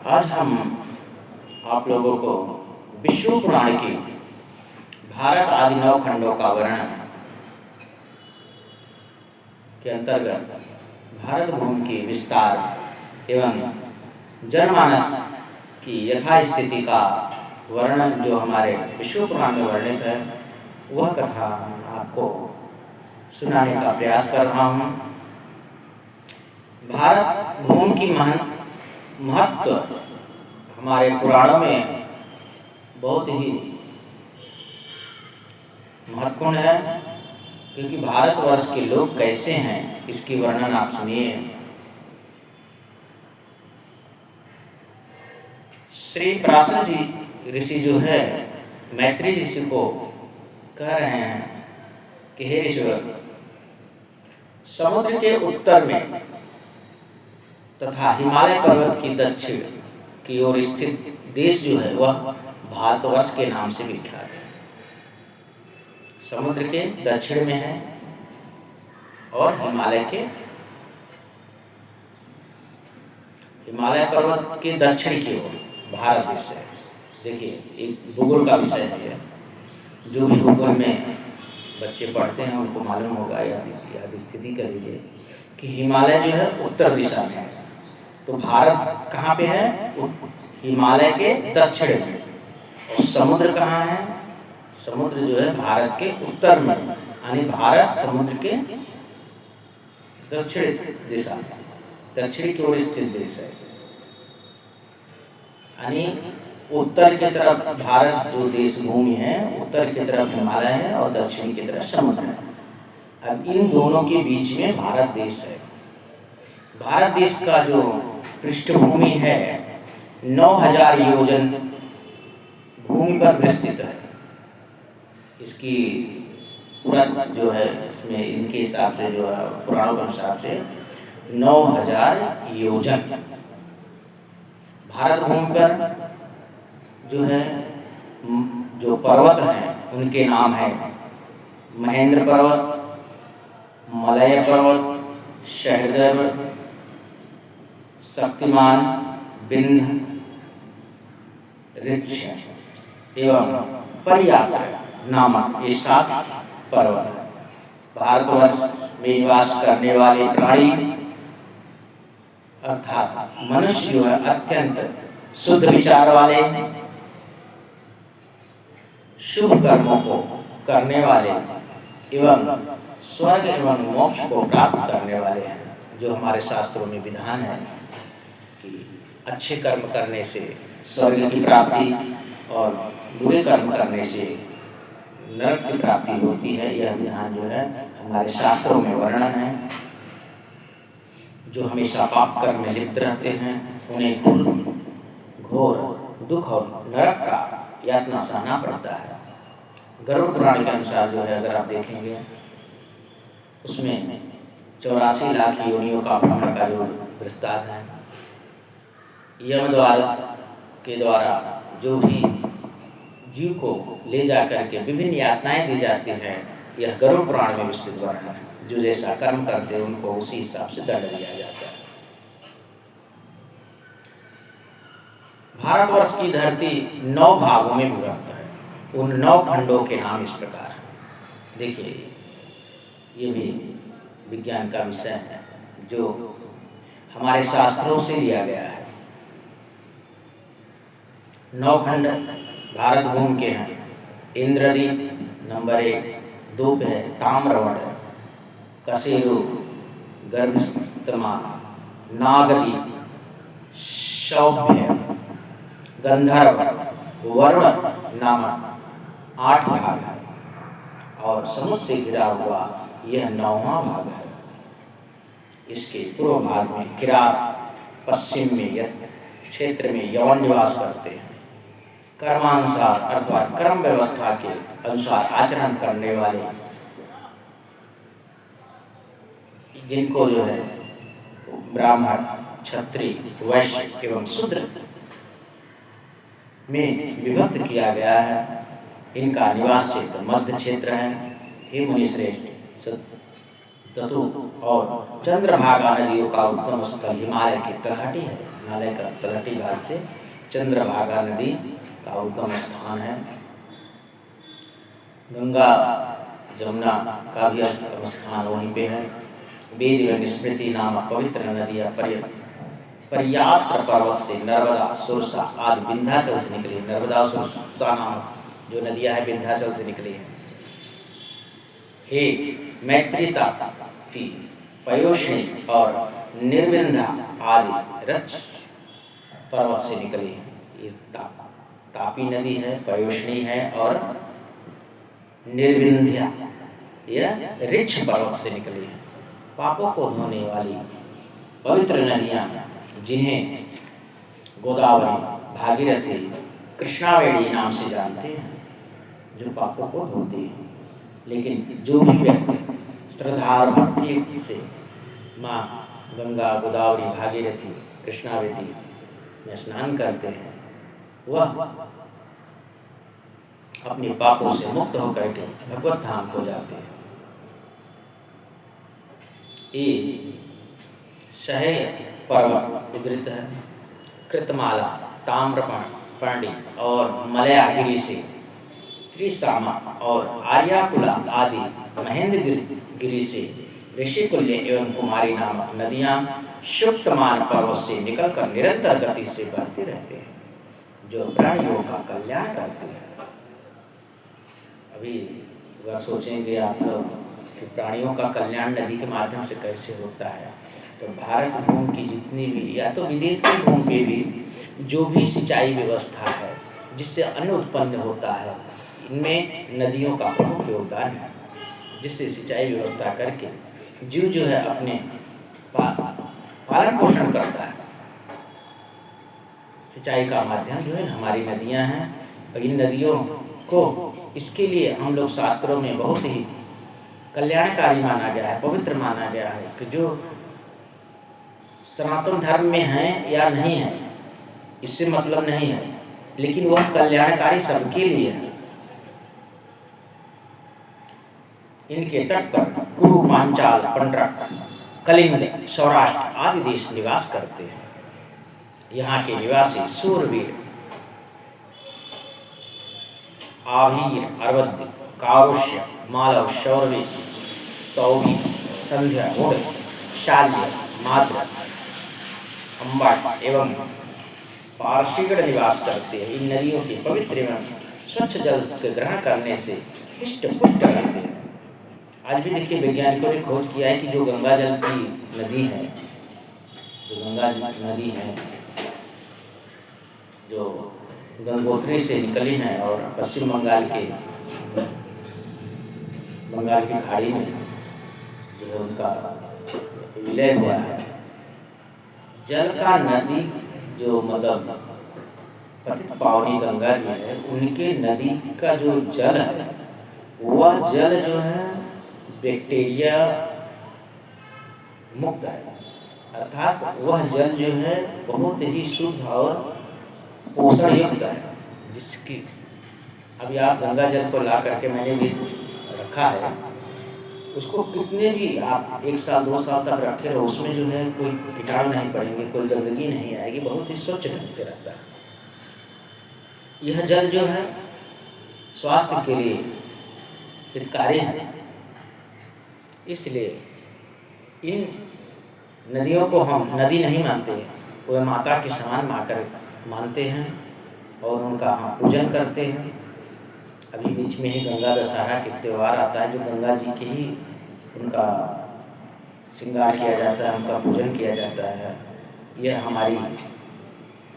आज हम आप लोगों को विष्णु पुराण की भारत आदि 9 खंडों का वर्णन के अंतर्गत भारत भूमि की विस्तार एवं जनमानस की यथास्थिति का वर्णन जो हमारे विष्णु पुराण में वर्णित है, वह कथा आपको सुनाने का प्रयास कर रहा हूँ। भारत भूमि की महत्व हमारे पुराणों में बहुत ही महत्वपूर्ण है, क्योंकि भारतवर्ष के लोग कैसे हैं इसकी वर्णन आप सुनिए। श्री पराशर जी ऋषि जो है मैत्री ऋषि को कह रहे हैं कि हे ऋषिवर, समुद्र के उत्तर में तथा हिमालय पर्वत की दक्षिण की ओर स्थित देश जो है वह भारतवर्ष के नाम से विख्यात है। समुद्र के दक्षिण में है और हिमालय पर्वत के दक्षिण की ओर भारत देश है। देखिए, एक भूगोल का विषय है, जो भी भूगोल में बच्चे पढ़ते हैं उनको मालूम होगा, याद स्थिति कर लीजिए कि हिमालय जो है उत्तर दिशा में है, तो भारत कहाँ पे है? हिमालय के दक्षिण में। और समुद्र कहाँ है? समुद्र जो है भारत के उत्तर में, यानी भारत समुद्र के दक्षिण दिशा, दक्षिण की ओर स्थित देश है। यानी उत्तर की तरफ भारत जो देश भूमि है, उत्तर की तरफ हिमालय है और दक्षिण की तरफ समुद्र है। अब इन दोनों के बीच में भारत देश है। भारत देश का जो पृष्ठभूमि है 9000 योजन भूमि पर विस्तृत है। इसकी पूरा जो है इसमें इनके हिसाब से जो है पुराणों के हिसाब से 9000 योजन भारत भूमि पर जो है, जो पर्वत हैं उनके नाम है महेंद्र पर्वत, मलय पर्वत, सहदेव, शक्तिमान, विंध्य, ऋक्ष एवं पर्याप्त नामक ये 7 पर्वत है। भारतवर्ष में निवास करने वाले प्राणी अर्थात मनुष्य जो है अत्यंत शुद्ध विचार वाले, शुभ कर्मों को करने वाले एवं स्वर्ग एवं मोक्ष को प्राप्त करने वाले हैं। जो हमारे शास्त्रों में विधान है कि अच्छे कर्म करने से स्वर्ग की प्राप्ति और बुरे कर्म करने से नरक की प्राप्ति होती है, यह विधान जो है हमारे शास्त्रों में वर्णन है। जो हमेशा पाप कर्म में लिप्त रहते हैं उन्हें घोर दुख और नरक का यातना सहना पड़ता है। गरुड़ पुराण के अनुसार जो है, अगर आप देखेंगे उसमें 84 लाख योनियों का भ्रमण का जो विस्तार है, यमद्वार के द्वारा जो भी जीव को ले जा करके विभिन्न यातनाएं दी जाती हैं, यह गरुड़ पुराण में विस्तृत वर्णन है। जो जैसा कर्म करते हैं उनको उसी हिसाब से दंड दिया जाता है। भारतवर्ष की धरती 9 भागों में विभक्त है। उन 9 खंडों के नाम इस प्रकार हैं। देखिए, ये भी विज्ञान का विषय है जो हमारे शास्त्रों से लिया गया है। 9 खंड भारत भूमि के हैं। इंद्रदीप नंबर 1, 2 पे है ताम्रवर्ण, कसेरु, गर्भस्तमा, नागदीप, सौभ्य, गंधर्व, वरुण नामक 8 भाग है। और समुद्र से घिरा हुआ यह 9वां भाग है। इसके पूर्व भाग में किरात, पश्चिम में क्षेत्र में यवन निवास करते हैं। कर्मानुसार अर्थात कर्म व्यवस्था के अनुसार आचरण करने वाले, जिनको जो है ब्राह्मण, क्षत्रिय, वैश्य एवं शूद्र में विभक्त किया गया है। इनका निवास क्षेत्र मध्य क्षेत्र है। हे मुनि श्रेष्ठ, ततु और चंद्रभागा नदियों का उद्गम स्थल हिमालय की तलहटी है। हिमालय का तलहटी भाग से चंद्रभागा नदी का उद्गम स्थान है। गंगा जमुना का भी उद्गम स्थान वहीं पे है। वेद एवं स्मृति नामक पवित्र नदियाँ पर्याप्त पर्वत से नर्मदा, सुरसा आदि विंध्याचल से निकली है। नर्मदा, सुरसा नामक जो नदियाँ हैं विंध्याचल से निकली है। हे मैत्रिता की पयोष्णी और निर्विंध्या आदि रच पर्वत से निकली है। ये तापी नदी है, पयोष्णी है और निर्विंध्या यह ऋक्ष पर्वत से निकली है। पापों को धोने वाली पवित्र नदियाँ जिन्हें गोदावरी, भागीरथी, कृष्णावेणी नाम से जानते हैं, जो पापों को धोती है। लेकिन जो भी व्यक्ति श्रद्धा और भक्ति से माँ गंगा, गोदावरी, भागीरथी, कृष्णावेणी में स्नान करते हैं, वह अपने पापों से मुक्त होकर के भगवत धाम को जाते हैं। ये सहे पर्वत उद्धृत है। कृतमाला, ताम्रपर्णी और मलयागिरी से त्रिसामा और आर्याकुला आदि महेंद्रगिरी से ऋषिकुल्य एवं कुमारी नामक नदियाँ शुक्तमान पर्वत से निकलकर निरंतर गति से बहते रहते हैं, जो प्राणियों का कल्याण करते हैं। अभी अगर सोचेंगे आप लोग कि प्राणियों का कल्याण नदी के माध्यम से कैसे होता है, तो भारत भूमि की जितनी भी या तो विदेश की भूमि पे भी जो भी सिंचाई व्यवस्था है जिससे अन्न उत्पन्न होता है, इनमें नदियों का प्रमुख योगदान है, जिससे सिंचाई व्यवस्था करके जीव जो है अपने पालन पोषण करता है। सिंचाई का माध्यम जो है हमारी नदियां हैं, और इन नदियों को इसके लिए हम लोग शास्त्रों में बहुत ही कल्याणकारी माना गया है, पवित्र माना गया है कि जो सनातन धर्म में हैं या नहीं है इससे मतलब नहीं है, लेकिन वह कल्याणकारी सबके लिए है। इनके तट पर कुरु, पांचाल, पंड्रक, कलिंग, सौराष्ट्र आदि देश निवास करते हैं। यहाँ के निवासी सूरवीर, आभीर, अरवद्य, कारुष्य, मालव, शौरवी, तौवी, संध्या, गुड़, शाल्य, माद्र, अम्बाट एवं पारसीगढ़ निवास करते हैं। इन नदियों के पवित्र एवं स्वच्छ जल के ग्रहण करने से हिष्ट पुष्ट रहते हैं। आज भी देखिए वैज्ञानिकों ने खोज किया है कि जो गंगा जल की नदी है, जो गंगा नदी है जो गंगोत्री से निकली हैं और पश्चिम बंगाल की खाड़ी में जो है उनका विलय हुआ है। जल का नदी जो मतलब पतित पावनी गंगा जी है, उनके नदी का जो जल है वह जल जो है बैक्टीरिया मुक्त है, अर्थात वह जल जो है बहुत ही शुद्ध और पोषण युक्त है। जिसकी अभी आप गंगा जल को ला करके मैंने भी रखा है, उसको कितने भी आप 1 साल 2 साल तक रखे रहो, उसमें जो है कोई कीटाणु नहीं पड़ेंगे, कोई गंदगी नहीं आएगी, बहुत ही स्वच्छ ढंग से रहता है। यह जल जो है स्वास्थ्य के लिए हितकारी है, इसलिए इन नदियों को हम नदी नहीं मानते, वह माता के समान मानते हैं और उनका हम पूजन करते हैं। अभी बीच में ही गंगा दशहरा के त्यौहार आता है, जो गंगा जी के ही उनका श्रृंगार किया जाता है, उनका पूजन किया जाता है। यह हमारी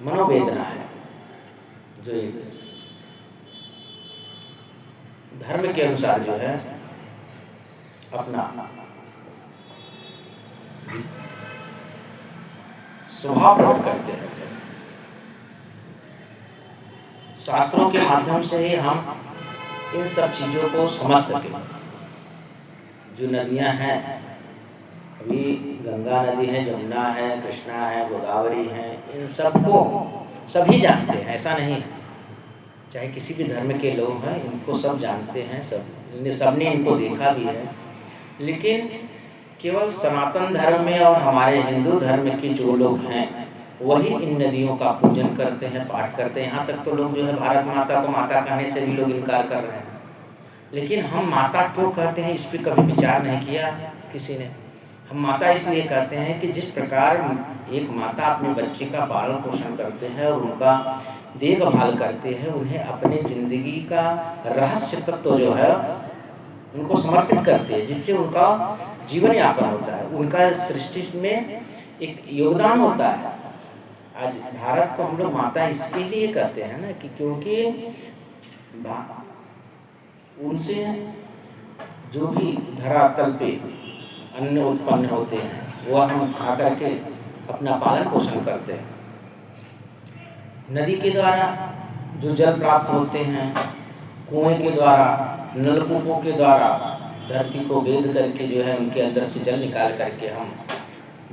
मनोवेदना है, जो एक धर्म के अनुसार जो है अपना स्वभाव प्रकट करते हैं। शास्त्रों के माध्यम से ही हम इन सब चीज़ों को समझ सकें। जो नदियां हैं, अभी गंगा नदी है, जमुना है, कृष्णा है, गोदावरी है, इन सबको सभी जानते हैं, ऐसा नहीं है। चाहे किसी भी धर्म के लोग हैं, इनको सब जानते हैं, सबने इनको देखा भी है। लेकिन केवल सनातन धर्म में और हमारे हिंदू धर्म के जो लोग हैं, वही इन नदियों का पूजन करते हैं, पाठ करते हैं। यहाँ तक तो लोग जो है भारत माता को माता कहने से भी लोग इनकार कर रहे हैं। लेकिन हम माता क्यों कहते हैं, इस पर कभी विचार नहीं किया किसी ने। हम माता इसलिए कहते हैं कि जिस प्रकार एक माता अपने बच्चे का पालन पोषण करते हैं और उनका देखभाल करते हैं, उन्हें अपने जिंदगी का रहस्य तत्व जो है उनको समर्पित करते हैं, जिससे उनका जीवन यापन होता है, उनका सृष्टि में एक योगदान होता है। आज भारत को हम लोग माता इसके लिए कहते हैं ना कि क्योंकि उनसे जो भी धरातल पे अन्न उत्पन्न होते हैं वह हम खा करके अपना पालन पोषण करते हैं। नदी के द्वारा जो जल प्राप्त होते हैं, कुएं के द्वारा, नलकूपों के द्वारा धरती को वेद करके जो है उनके अंदर से जल निकाल करके हम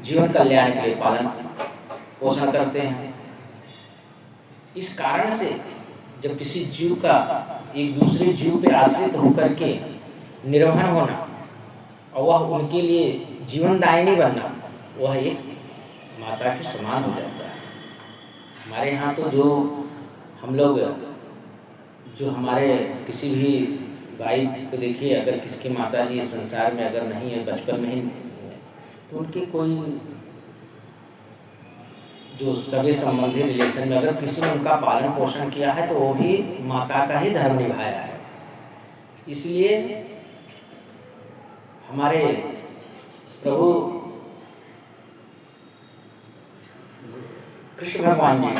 जीवन कल्याण के लिए पालन पोषण करते हैं। इस कारण से जब किसी जीव का एक दूसरे जीव पे आश्रित होकर के निर्वहन होना और वह उनके लिए जीवनदायिनी बनना, वह एक माता के समान हो जाता है। हमारे यहाँ तो जो हम लोग जो हमारे किसी भी भाई को देखिए, अगर किसकी माता जी इस संसार में अगर नहीं है, बचपन में ही, तो उनके कोई जो सगे संबंधी रिलेशन में अगर किसी ने उनका पालन पोषण किया है तो वो भी माता का ही धर्म निभाया है। इसलिए हमारे प्रभु कृष्ण भगवान जी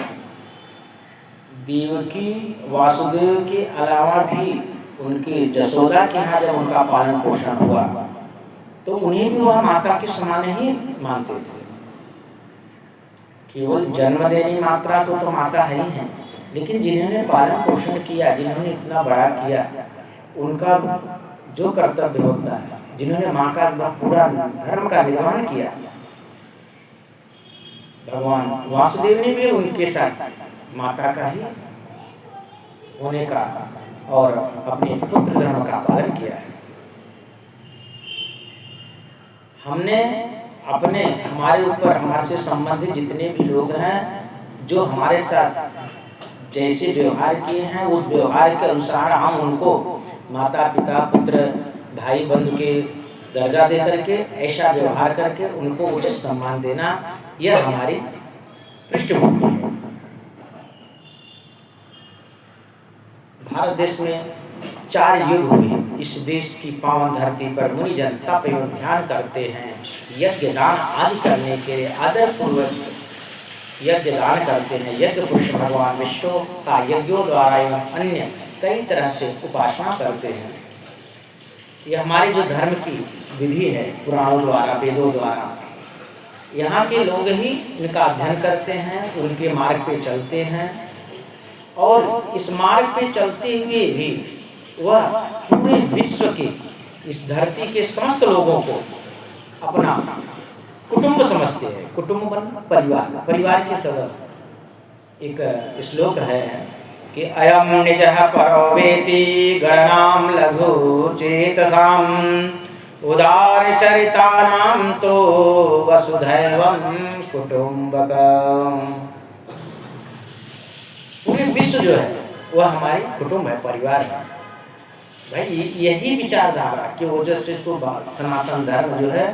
देवकी वासुदेव के अलावा भी उनके जसोदा के यहाँ जब उनका पालन पोषण हुआ तो उन्हें भी वह माता के समान ही मानते थे। केवल जन्म देने मात्रा तो माता है ही है, लेकिन जिन्होंने पालन पोषण किया, जिन्होंने इतना बड़ा किया, उनका जो कर्तव्य होता है, जिन्होंने माँ का पूरा धर्म का निर्वहन किया, भगवान वासुदेव ने भी उनके साथ माता का ही होने का और अपने पुत्र धर्म का पालन किया है। हमने अपने हमारे ऊपर हमारे से संबंधित जितने भी लोग हैं, जो हमारे साथ जैसे व्यवहार किए हैं, उस व्यवहार के अनुसार हम उनको माता पिता पुत्र भाई बंधु के दर्जा दे करके, ऐसा व्यवहार करके उनको उचित सम्मान देना, यह हमारी पृष्ठभूमि है। भारत देश में 4 युग हुए। इस देश की पावन धरती पर मुनिजन तप एवं ध्यान करते हैं, यज्ञ दान आदि करने के आदर पूर्वक यज्ञ दान करते हैं। यज्ञ पुरुष भगवान विष्णु का यज्ञों द्वारा एवं अन्य कई तरह से उपासना करते हैं। यह हमारे जो धर्म की विधि है, पुराणों द्वारा, वेदों द्वारा, यहाँ के लोग ही इनका अध्ययन करते हैं, उनके मार्ग पे चलते हैं और इस मार्ग पे चलते हुए भी वह पूरे विश्व के, इस धरती के समस्त लोगों को अपना कुटुंब समझते हैं। कुटुंब परिवार, परिवार के सदस्य। एक श्लोक है कि अयम निजः परो वेति गणनाम लघु चेतसाम उदार चरितानाम तो वसुधैवम कुटुंबकम। पूरे विश्व जो है वह हमारी कुटुंब है, परिवार है। भाई यही विचारधारा की वजह से तो सनातन धर्म जो है,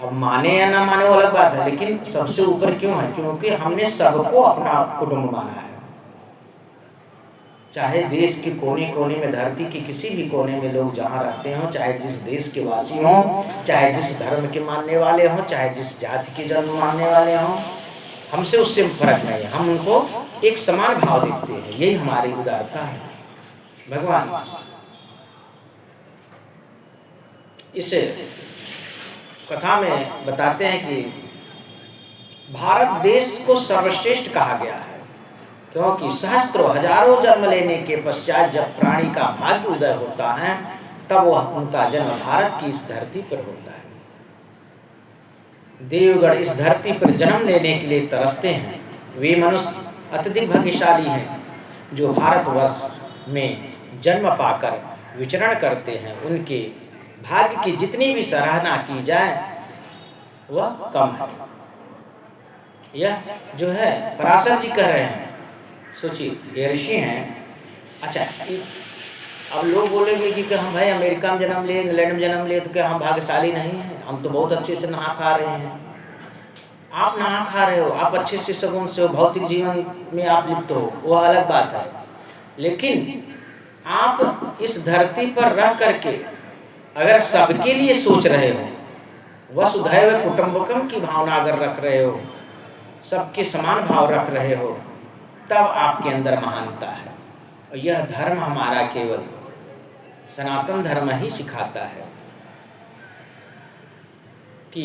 अब माने या ना माने वो अलग बात है, लेकिन सबसे ऊपर क्यों है? क्योंकि हमने सबको अपना कुटुंब माना है। चाहे देश के कोने कोने में, धरती के किसी भी कोने में लोग जहाँ रहते हों, चाहे जिस देश के वासी हों, चाहे जिस धर्म के मानने वाले हों, चाहे जिस जाति के जन्म मानने वाले हों, हमसे उससे फर्क नहीं है। हम उनको एक समान भाव देखते हैं। यही हमारी उदारता है। भगवान इस कथा में बताते हैं कि भारत देश को सर्वश्रेष्ठ कहा गया है, क्योंकि सहस्त्रों हजारों जन्म लेने के पश्चात जब प्राणी का भाग्य उदय होता है, तब वह उनका जन्म भारत की इस धरती पर होता है। देवगण इस धरती पर जन्म लेने के लिए तरसते हैं। वे मनुष्य अत्यधिक भाग्यशाली हैं जो भारतवर्ष में जन्म पाकर विचरण करते हैं। उनके भाग्य की जितनी भी सराहना की जाए वह कम है। यह जो है पराशर जी कह रहे हैं। सोचिए, ये ऋषि हैं। अच्छा, अब लोग बोलेंगे कि हम भाई अमेरिका में जन्म लिए, इंग्लैंड में जन्म लिए, तो क्या हम भाग्यशाली नहीं हैं? हम तो बहुत अच्छे से नहा खा रहे हैं। आप नहा खा रहे हो, आप अच्छे से सगुन से हो, भौतिक जीवन में आप लिप्त हो, वो अलग बात है। लेकिन आप इस धरती पर रह करके अगर सबके लिए सोच रहे हो, वसुधैव कुटुंबकम की भावना अगर रख रहे हो, सबके समान भाव रख रहे हो, तब आपके अंदर महानता है। और यह धर्म हमारा केवल सनातन धर्म ही सिखाता है कि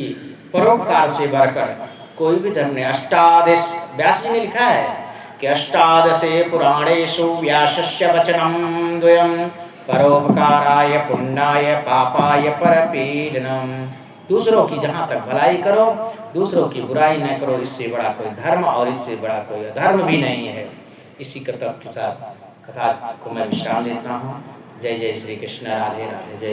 परोपकार से बढ़कर कोई भी धर्म नहीं। अष्टादश, व्यास जी ने लिखा है कि अष्टादशे पुराणेषु व्यासस्य वचनं द्वयं परोपकाराय पुण्याय पापाय परपीडनम। दूसरों की जहाँ तक भलाई करो, दूसरों की बुराई न करो, इससे बड़ा कोई धर्म और इससे बड़ा कोई अधर्म भी नहीं है। इसी कथन के साथ कथा को मैं विश्राम देता हूँ। जय जय श्री कृष्ण, राधे राधे। जय